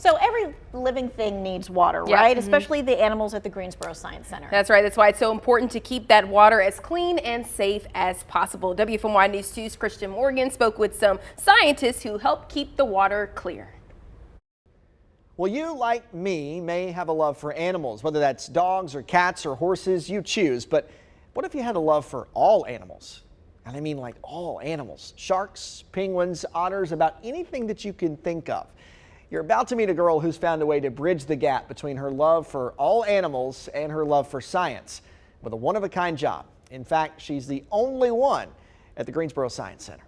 So every living thing needs water, Yep. right? Especially the animals at the Greensboro Science Center. That's right. That's why it's so important to keep that water as clean and safe as possible. WFMY News 2's Christian Morgan spoke with some scientists who help keep the water clear. Well, you, like me, may have a love for animals, whether that's dogs or cats or horses, you choose. But what if you had a love for all animals? And I mean like all animals. Sharks, penguins, otters, about anything that you can think of. You're about to meet a girl who's found a way to bridge the gap between her love for all animals and her love for science with a one-of-a-kind job. In fact, she's the only one at the Greensboro Science Center.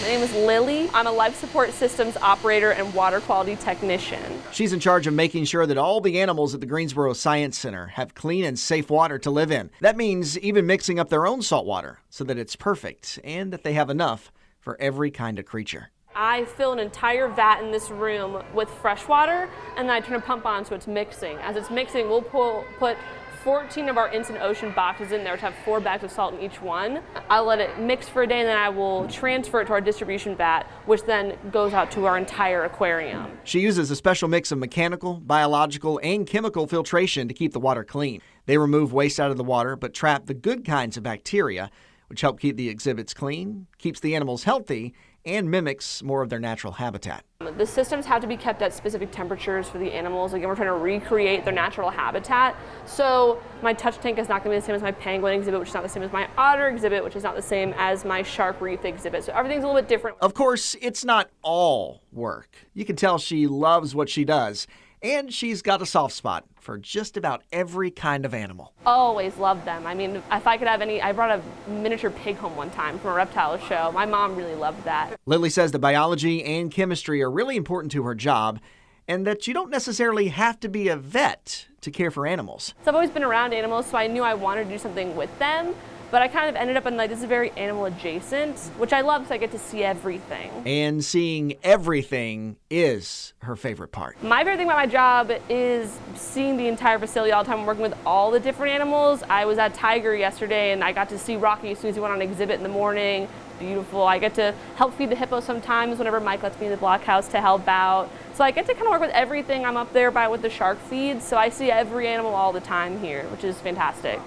My name is Lily. I'm a life support systems operator and water quality technician. She's in charge of making sure that all the animals at the Greensboro Science Center have clean and safe water to live in. That means even mixing up their own salt water so that it's perfect and that they have enough for every kind of creature. I fill an entire vat in this room with fresh water, and then I turn a pump on so it's mixing. As it's mixing, we'll put 14 of our instant ocean boxes in there, which have 4 bags of salt in each one. I'll let it mix for a day, and then I will transfer it to our distribution vat, which then goes out to our entire aquarium. She uses a special mix of mechanical, biological, and chemical filtration to keep the water clean. They remove waste out of the water, but trap the good kinds of bacteria, which help keep the exhibits clean, keeps the animals healthy, and mimics more of their natural habitat. The systems have to be kept at specific temperatures for the animals. Again, we're trying to recreate their natural habitat. So my touch tank is not going to be the same as my penguin exhibit, which is not the same as my otter exhibit, which is not the same as my shark reef exhibit. So everything's a little bit different. Of course, it's not all work. You can tell she loves what she does, and she's got a soft spot for just about every kind of animal. Always loved them. I mean, if I could have any, I brought a miniature pig home one time from a reptile show. My mom really loved that. Lily says the biology and chemistry are really important to her job, and that you don't necessarily have to be a vet to care for animals. So I've always been around animals, so I knew I wanted to do something with them. But I kind of ended up in like, this is very animal adjacent, which I love because I get to see everything. And seeing everything is her favorite part. My favorite thing about my job is seeing the entire facility all the time, working with all the different animals. I was at Tiger yesterday and I got to see Rocky as soon as he went on exhibit in the morning. Beautiful. I get to help feed the hippo sometimes whenever Mike lets me in the blockhouse to help out. So I get to kind of work with everything. I'm up there with the shark feeds, so I see every animal all the time here, which is fantastic.